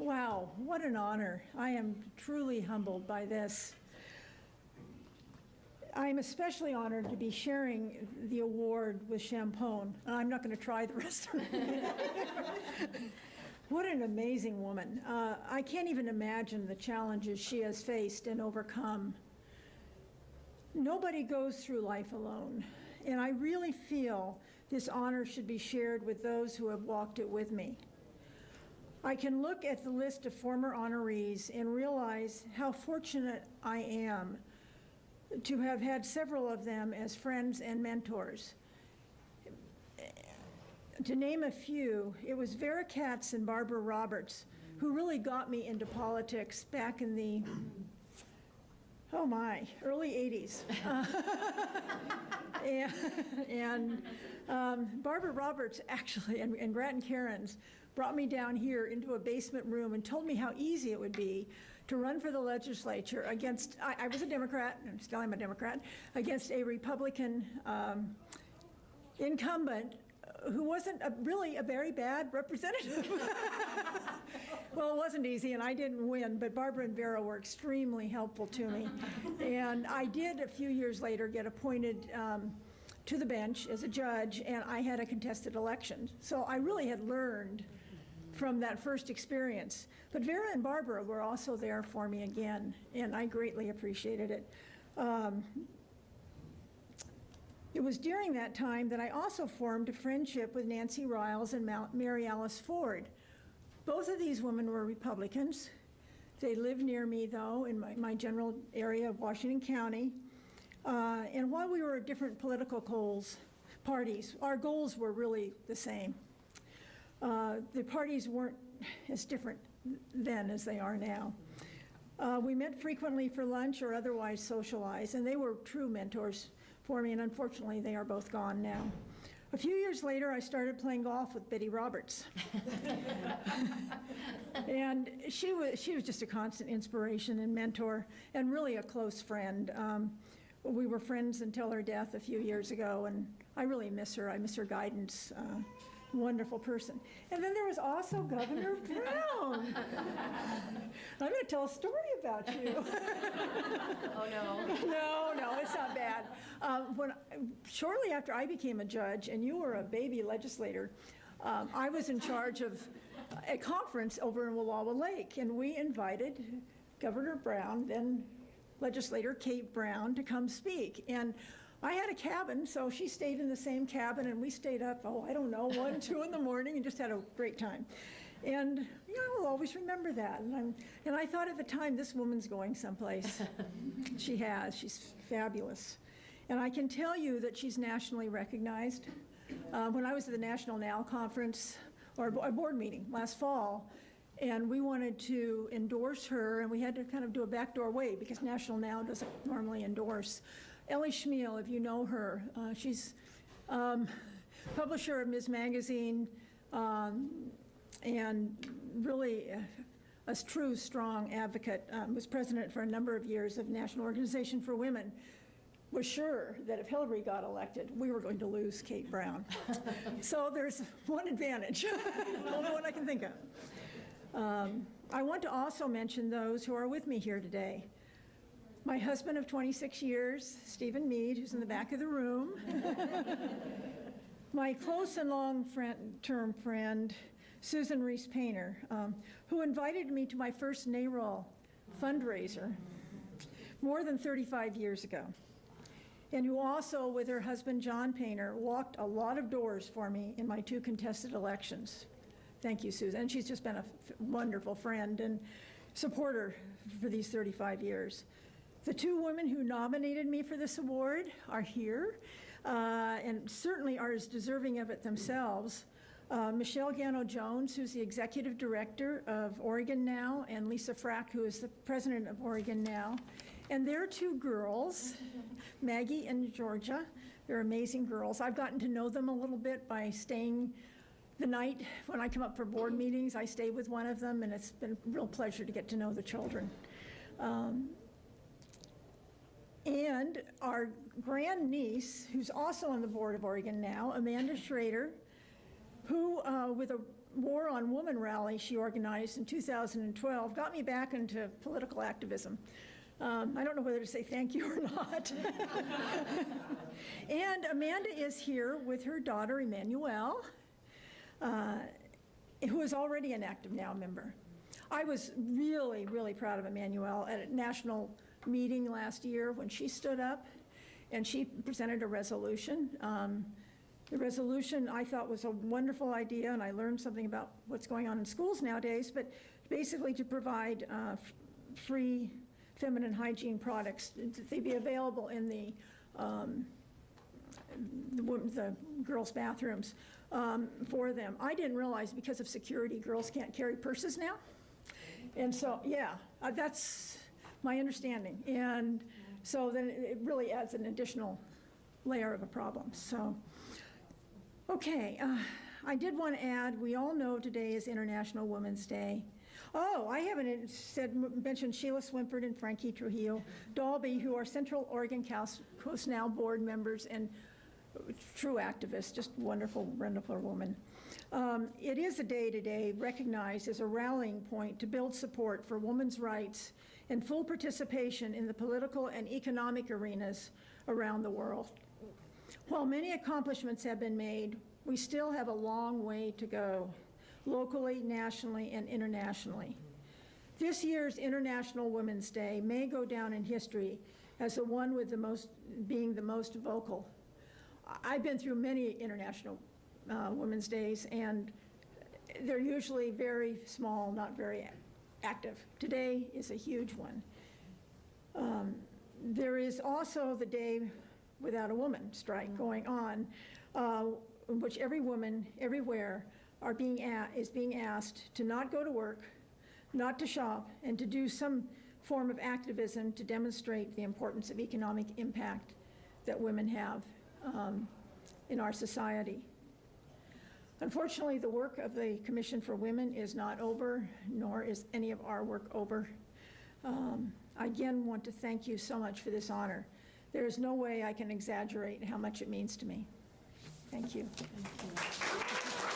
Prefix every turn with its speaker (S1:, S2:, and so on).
S1: Wow, what an honor. I am truly humbled by this. I'm especially honored to be sharing the award with Champone, and I'm not going to try the rest of it. What an amazing woman. I can't even imagine the challenges she has faced and overcome. Nobody goes through life alone, and I really feel this honor should be shared with those who have walked it with me. I can look at the list of former honorees and realize how fortunate I am to have had several of them as friends and mentors. To name a few, it was Vera Katz and Barbara Roberts who really got me into politics back in the, early 80s. Barbara Roberts actually, and Grattan Cairns, brought me down here into a basement room and told me how easy it would be to run for the legislature against, I was a Democrat, and still I'm a Democrat, against a Republican incumbent who wasn't really a very bad representative. Well, it wasn't easy, and I didn't win, but Barbara and Vera were extremely helpful to me. And I did, a few years later, get appointed to the bench as a judge, and I had a contested election. So I really had learned from that first experience. But Vera and Barbara were also there for me again, and I greatly appreciated it. It was during that time that I also formed a friendship with Nancy Riles and Mary Alice Ford. Both of these women were Republicans. They lived near me, though, in my general area of Washington County. And while we were at different political parties, our goals were really the same. The parties weren't as different then as they are now. We met frequently for lunch or otherwise socialized, and they were true mentors for me, and unfortunately they are both gone now. A few years later, I started playing golf with Betty Roberts. And she was just a constant inspiration and mentor, and really a close friend. We were friends until her death a few years ago, and I really miss her. I miss her guidance. Wonderful person. And then there was also Governor Brown. I'm going to tell a story about you.
S2: Oh, no.
S1: No, it's not bad. Shortly after I became a judge, and you were a baby legislator, I was in charge of a conference over in Wallowa Lake, and we invited Governor Brown, then legislator Kate Brown, to come speak. And I had a cabin, so she stayed in the same cabin, and we stayed up, 1, 2 in the morning, and just had a great time. And I will always remember that. And I thought at the time, this woman's going someplace. She has. She's fabulous. And I can tell you that she's nationally recognized. When I was at the National Now Conference, or a board meeting last fall, and we wanted to endorse her, and we had to kind of do a backdoor way because National Now doesn't normally endorse. Ellie Schmiel, if you know her, she's publisher of Ms. Magazine, and really a true, strong advocate, was president for a number of years of National Organization for Women, was sure that if Hillary got elected, we were going to lose Kate Brown. So there's one advantage, the only one I can think of. I want to also mention those who are with me here today. My husband of 26 years, Stephen Mead, who's in the back of the room. My close and long-term friend, Susan Reese Painter, who invited me to my first NARAL fundraiser more than 35 years ago, and who also, with her husband, John Painter, walked a lot of doors for me in my 2 contested elections. Thank you, Susan. And she's just been a wonderful friend and supporter for these 35 years. The 2 women who nominated me for this award are here, and certainly are as deserving of it themselves. Michelle Gano-Jones, who's the executive director of Oregon Now, and Lisa Frack, who is the president of Oregon Now. And their 2 girls, Maggie and Georgia, they're amazing girls. I've gotten to know them a little bit by staying the night when I come up for board meetings. I stay with one of them, and it's been a real pleasure to get to know the children. And our grandniece, who's also on the board of Oregon Now, Amanda Schrader, who, with a War on Woman rally she organized in 2012 got me back into political activism. I don't know whether to say thank you or not. And Amanda is here with her daughter, Emmanuelle, who is already an Active Now member. I was really, really proud of Emmanuelle at a national meeting last year when she stood up and she presented a resolution. The resolution I thought was a wonderful idea, and I learned something about what's going on in schools nowadays, but basically to provide free feminine hygiene products, that they be available in the girls' bathrooms for them. I didn't realize because of security, girls can't carry purses now. And so, yeah, that's my understanding. And so then it really adds an additional layer of a problem. So, okay, I did want to add, we all know today is International Women's Day. Oh, I haven't mentioned Sheila Swimpert and Frankie Trujillo Dalby, who are Central Oregon Coast Now board members and true activists, just wonderful, wonderful woman. It is a day today recognized as a rallying point to build support for women's rights and full participation in the political and economic arenas around the world. While many accomplishments have been made, we still have a long way to go, locally, nationally, and internationally. This year's International Women's Day may go down in history as the one with being the most vocal. I've been through many International Women's Days, and they're usually very small, not very active. Today is a huge one. There is also the Day Without a Woman strike going on, in which every woman everywhere is being asked to not go to work, not to shop, and to do some form of activism to demonstrate the importance of economic impact that women have in our society. Unfortunately, the work of the Commission for Women is not over, nor is any of our work over. I again want to thank you so much for this honor. There is no way I can exaggerate how much it means to me. Thank you. Thank you.